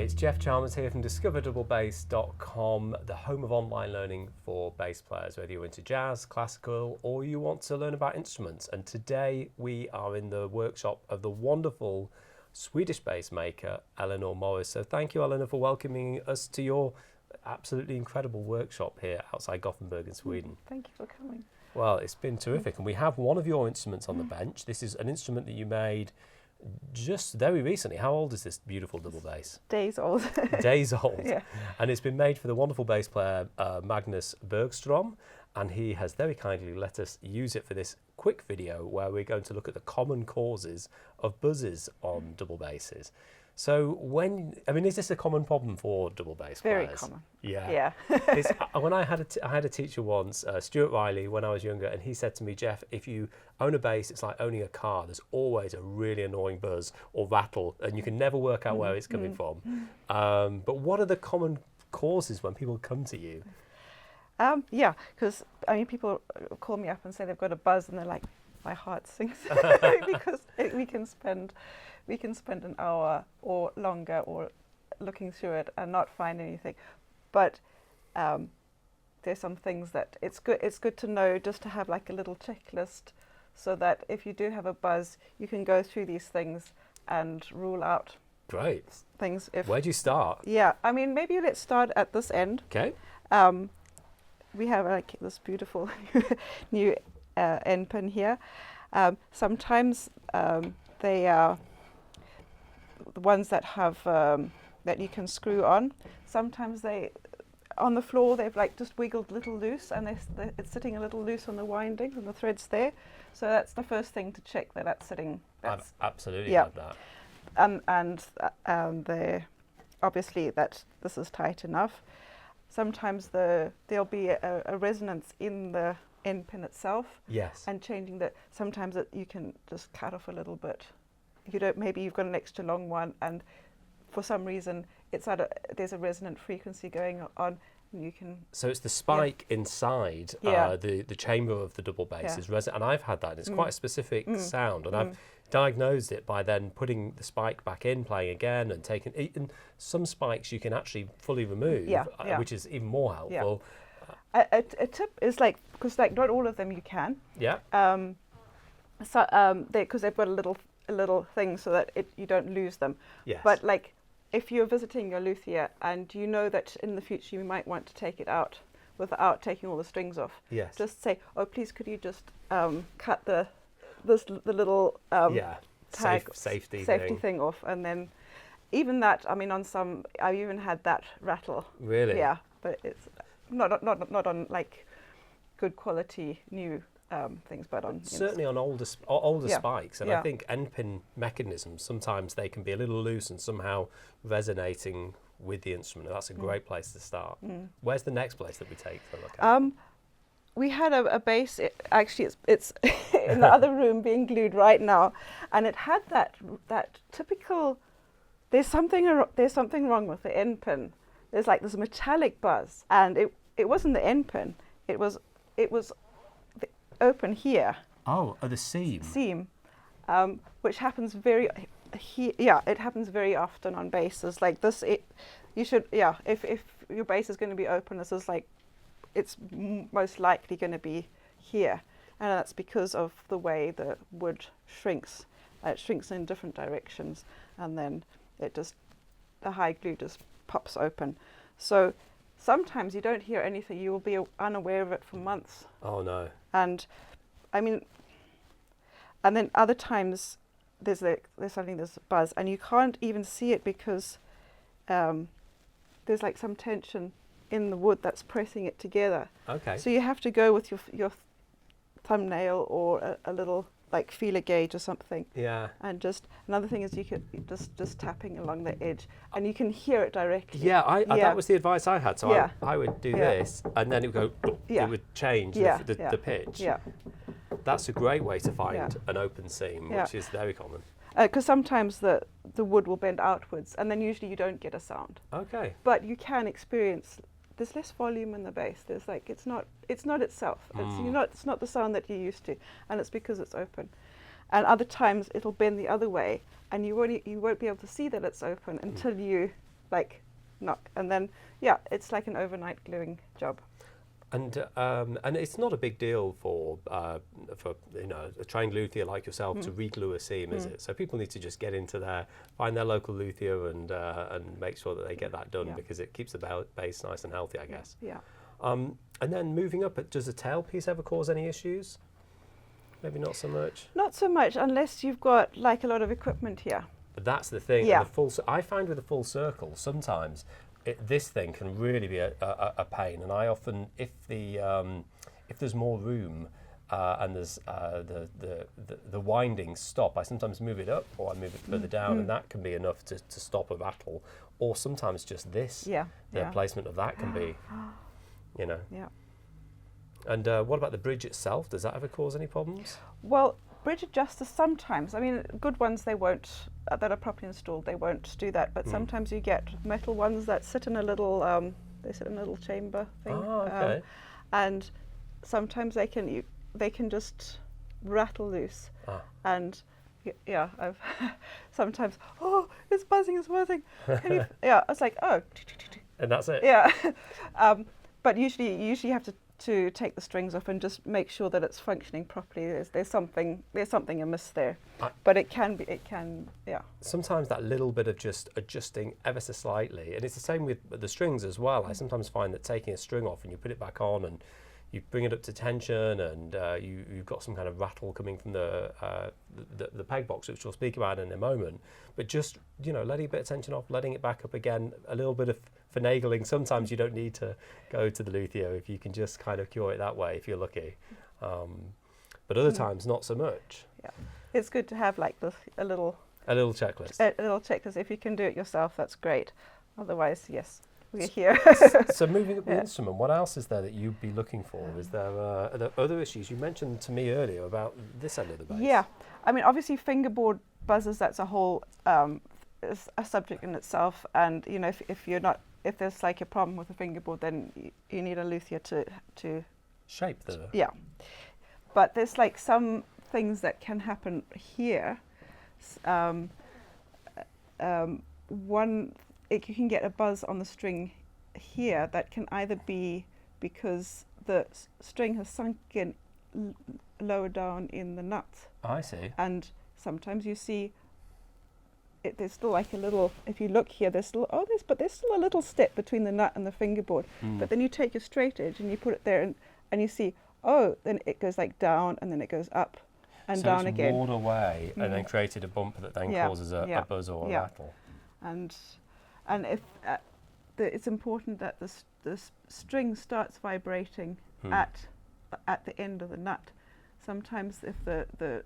it's Jeff Chalmers here from discoverdoublebass.com, the home of online learning for bass players, whether you're into jazz, classical, or you want to learn about instruments. And today we are in the workshop of the wonderful Swedish bass maker, Elinore Morris. So thank you, Elinore, for welcoming us to your absolutely incredible workshop here outside Gothenburg in Sweden. Thank you for coming. Well, it's been terrific. And we have one of your instruments on the bench. This is an instrument that you made just very recently. How old is this beautiful double bass? Days old. Days old. Yeah. And it's been made for the wonderful bass player Magnus Bergstrom, and he has very kindly let us use it for this quick video where we're going to look at the common causes of buzzes on double basses. So is this a common problem for double bass players? Very common. Yeah. When I had a teacher once, Stuart Riley, when I was younger, and he said to me, Jeff, if you own a bass, it's like owning a car. There's always a really annoying buzz or rattle, and you can never work out where it's coming from. But what are the common causes when people come to you? Because people call me up and say they've got a buzz, and they're like, my heart sinks because we can spend an hour or longer or looking through it and not find anything. But there's some things that it's good to know, just to have like a little checklist, so that if you do have a buzz, you can go through these things and rule out things. Where do you start? Yeah, maybe let's start at this end. Okay. We have like this beautiful new Endpin here. Sometimes they are the ones that have that you can screw on. Sometimes on the floor they've like just wiggled a little loose, and it's sitting a little loose on the windings and the threads there. So that's the first thing to check that that's sitting. I've absolutely had that. And obviously that this is tight enough. Sometimes there'll be a resonance in the Endpin itself. Yes. And changing that. Sometimes you can just cut off a little bit. Maybe you've got an extra long one, and for some reason there's a resonant frequency going on, and you can. So it's the spike inside the chamber of the double bass is resonant, and I've had that. And it's quite a specific sound, and I've diagnosed it by then putting the spike back in, playing again, and taking. And some spikes you can actually fully remove, which is even more helpful. Yeah. A tip is because not all of them you can. Yeah. Because they've got a little thing so that you don't lose them. Yes. But if you're visiting your luthier and you know that in the future you might want to take it out without taking all the strings off, just say, oh, please could you just cut the little tag safety thing off, and then even that, on some I even had that rattle. Really? Yeah, but it's not on good quality new things, but on certainly on older spikes, and I think Endpin mechanisms sometimes they can be a little loose and somehow resonating with the instrument. That's a great place to start. Where's the next place that we take to look at? We had a bass. Actually, it's in the other room being glued right now, and it had that typical. There's something wrong with the Endpin. There's like this metallic buzz, and it wasn't the Endpin. It was open here. Oh, the seam. Seam, which happens it happens very often on basses like this. If your bass is going to be open, this is it's most likely going to be here, and that's because of the way the wood shrinks. It shrinks in different directions, and then the high glue just pops open. So sometimes you don't hear anything. You will be unaware of it for months. Oh no. And and then other times there's something, there's a buzz, and you can't even see it because there's some tension in the wood that's pressing it together. Okay. So you have to go with your thumbnail or a little feeler gauge or something. Yeah. And just another thing is you could just tapping along the edge, and you can hear it directly. Yeah, that was the advice I had. So I would do this, and then it would go. It would change the pitch. Yeah. That's a great way to find an open seam, which is very common. Because sometimes the wood will bend outwards, and then usually you don't get a sound. Okay. But you can experience. There's less volume in the bass. There's it's not itself. It's not the sound that you're used to, and it's because it's open. And other times it'll bend the other way, and you won't be able to see that it's open until you like knock, and then yeah, it's like an overnight gluing job. And it's not a big deal for you know, a trained luthier like yourself to re-glue a seam, is it? So people need to just get into there, find their local luthier, and make sure that they get that done, because it keeps the bass nice and healthy, I guess. Yeah. And then moving up, does a tailpiece ever cause any issues? Maybe not so much. Not so much unless you've got like a lot of equipment here. But that's the thing. Yeah. I find with a full circle sometimes this thing can really be a pain, and I often, if there's more room and there's the windings stop, I sometimes move it up or I move it further down, and that can be enough to stop a rattle. Or sometimes just this, the placement of that can be, you know. Yeah. And what about the bridge itself? Does that ever cause any problems? Well, bridge adjusters sometimes, I mean, good ones they won't, that are properly installed, they won't do that. But sometimes you get metal ones that sit in a little, they sit in a little chamber thing. Oh, okay. And sometimes they can just rattle loose. And yeah, I've sometimes, oh, it's buzzing. Can you, yeah, I was like, oh. And that's it. Yeah. But usually you have to take the strings off and just make sure that it's functioning properly. There's something amiss there, but it can, yeah. Sometimes that little bit of just adjusting ever so slightly, and it's the same with the strings as well. I sometimes find that taking a string off and you put it back on and you bring it up to tension, and you've got some kind of rattle coming from the peg box, which we'll speak about in a moment. But just, you know, letting a bit of tension off, letting it back up again, a little bit of finagling. Sometimes you don't need to go to the luthier if you can just kind of cure it that way, if you're lucky. But other times, not so much. Yeah, it's good to have like a little checklist. A little checklist. If you can do it yourself, that's great. Otherwise, yes. We're here. So moving up the instrument, what else is there that you'd be looking for? Is there, are there other issues? You mentioned to me earlier about this end of the bass. Yeah, I mean, obviously fingerboard buzzers, that's a whole is a subject in itself. And you know, if there's like a problem with a fingerboard, then you need a luthier to shape the. Yeah, but there's like some things that can happen here. You can get a buzz on the string here that can either be because the string has sunk in lower down in the nut. I see. And sometimes you see there's still like a little, if you look here, there's still, there's still a little step between the nut and the fingerboard. But then you take your straight edge and you put it there and you see, then it goes like down and then it goes up and so down it's again. Worn away and then created a bump that then causes a buzz or a rattle. And if it's important that the string starts vibrating at the end of the nut. Sometimes if the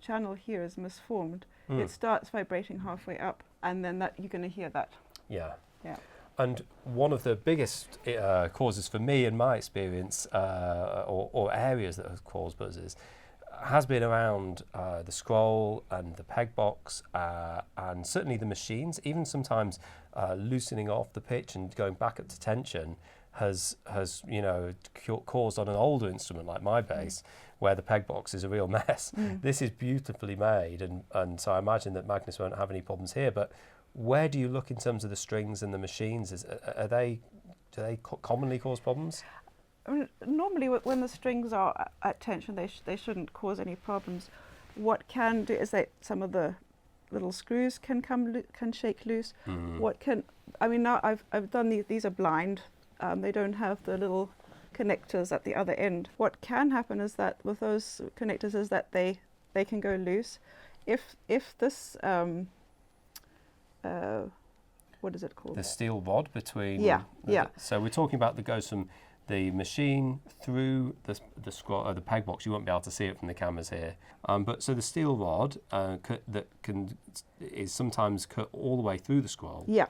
channel here is misformed, it starts vibrating halfway up, and then you're going to hear that. Yeah. Yeah. And one of the biggest causes for me, in my experience, or areas that have caused buzzes, has been around the scroll and the peg box, and certainly the machines. Even sometimes loosening off the pitch and going back up to tension has caused on an older instrument like my bass, where the peg box is a real mess. This is beautifully made, and so I imagine that Magnus won't have any problems here. But where do you look in terms of the strings and the machines? Do they commonly cause problems? I mean, normally when the strings are at tension, they shouldn't cause any problems. What can do is that some of the little screws can shake loose. Now I've done these are blind. They don't have the little connectors at the other end. What can happen is that with those connectors is that they can go loose. If this what is it called? The steel rod between. Yeah. So we're talking about that goes from the machine through the scroll or the peg box. You won't be able to see it from the cameras here. But so the steel rod is sometimes cut all the way through the scroll. Yeah,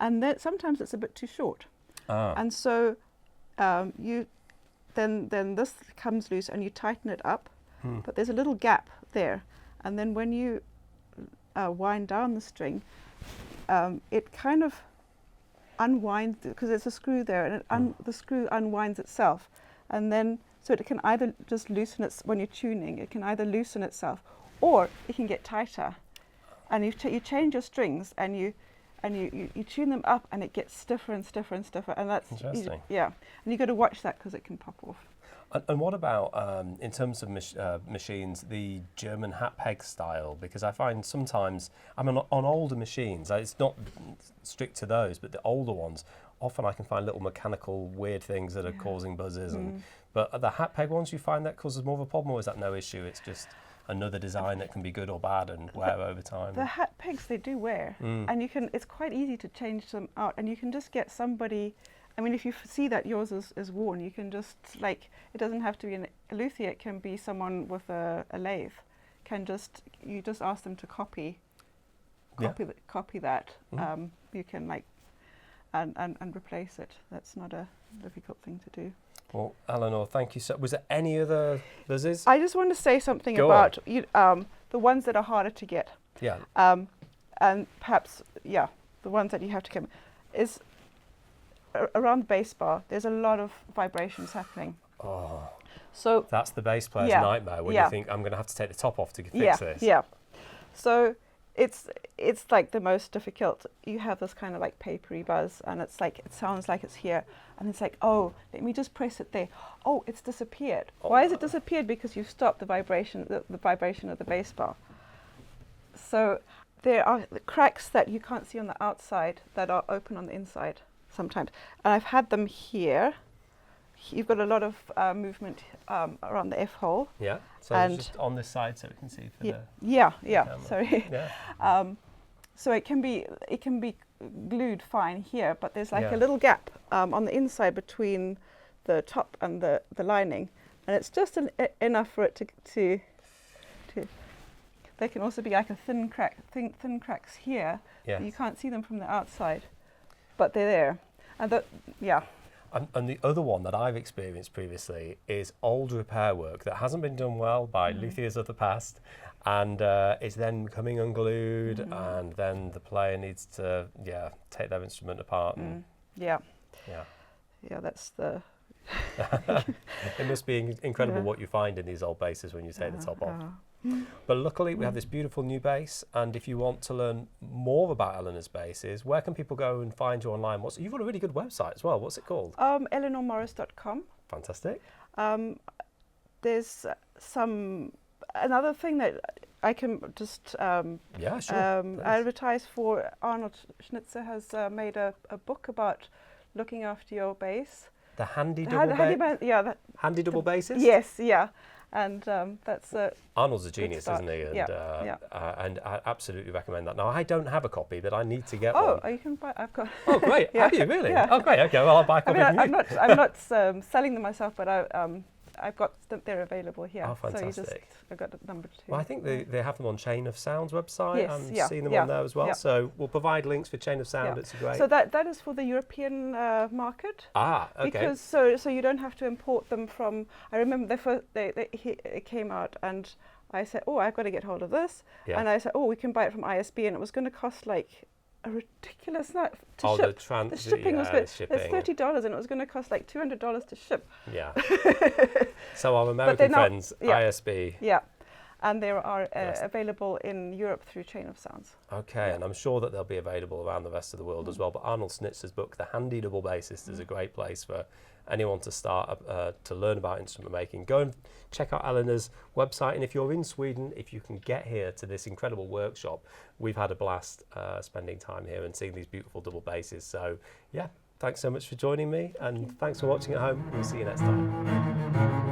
and then sometimes it's a bit too short. And so then this comes loose and you tighten it up, but there's a little gap there, and then when you wind down the string, it kind of unwinds because there's a screw there, and the screw unwinds itself, and then so it can either just loosen when you're tuning, it can either loosen itself or it can get tighter, and you change your strings and and you tune them up, and it gets stiffer and stiffer and stiffer, and that's interesting. Yeah, and you got to watch that because it can pop off. And what about, in terms of machines, the German hat peg style? Because I find sometimes, on older machines, it's not strict to those, but the older ones, often I can find little mechanical weird things that are causing buzzes. But the hat peg ones, you find that causes more of a problem, or is that no issue? It's just another design that can be good or bad and wear over time. The hat pegs, they do wear, and it's quite easy to change them out, and you can just get somebody. I mean, if you see that yours is worn, you can just, like, it doesn't have to be a luthier, it can be someone with a lathe. You just ask them to copy that. You can, like, and replace it. That's not a difficult thing to do. Well, Elinore, thank you so. Was there any other buzzes? I just want to say something about the ones that are harder to get. Yeah. And perhaps, the ones that you have to come is around the bass bar. There's a lot of vibrations happening. Oh. So that's the bass player's nightmare when you think, I'm going to have to take the top off to fix this. Yeah. So it's like the most difficult. You have this kind of like papery buzz, and it's like, it sounds like it's here, and it's like, oh, let me just press it there. Oh, it's disappeared. Why has it disappeared? Because you've stopped the vibration, the vibration of the bass bar. So there are the cracks that you can't see on the outside that are open on the inside sometimes. And I've had them here. You've got a lot of movement around the F-hole. Yeah, so it's just on this side so we can see for sorry. Yeah. So it can be glued fine here, but there's like a little gap on the inside between the top and the lining, and it's just enough for it to. There can also be like a thin cracks here. Yes. You can't see them from the outside, but they're there, and And the other one that I've experienced previously is old repair work that hasn't been done well by luthiers of the past, and it's then coming unglued, and then the player needs to take their instrument apart. And that's the. It must be incredible what you find in these old basses when you take the top off. But luckily we have this beautiful new bass, and if you want to learn more about Elinor's basses, where can people go and find you online? You've got a really good website as well. What's it called? ElinorMorris.com. Fantastic. There's another thing that I can just advertise for. Arnold Schnitzer has made a book about looking after your bass. The Handy Double Bassist? Handy Double Bassist? Yes, yeah. And that's Arnold's a genius, isn't he? And, and I absolutely recommend that. Now, I don't have a copy, but I need to get one. Oh, you can buy. I've got. Oh, great! Have you really? Yeah. Oh, great. Okay. Well, I'll buy a copy. I'm not selling them myself, but I've got them. They're available here. Oh, fantastic! I've got number 2. Well, I think they have them on Chain of Sound's website. Yes, I've seen them on there as well. So we'll provide links for Chain of Sound. It's great. So that is for the European market. Ah, okay. Because so you don't have to import them from. I remember they came out, and I said, oh, I've got to get hold of this, and I said, oh, we can buy it from ISB, and it was going to cost like a ridiculous amount to ship. The shipping was good. It's $30, and it was going to cost like $200 to ship. Yeah. So our American friends, ISB. Yeah. And they are available in Europe through Chain of Sounds. Okay, and I'm sure that they'll be available around the rest of the world as well. But Arnold Schnitzer's book, The Handy Double Bassist, is a great place for anyone to start to learn about instrument making. Go and check out Elinor's website, and if you're in Sweden, if you can get here to this incredible workshop, we've had a blast spending time here and seeing these beautiful double basses. So yeah, thanks so much for joining me, and thanks for watching at home. We'll see you next time.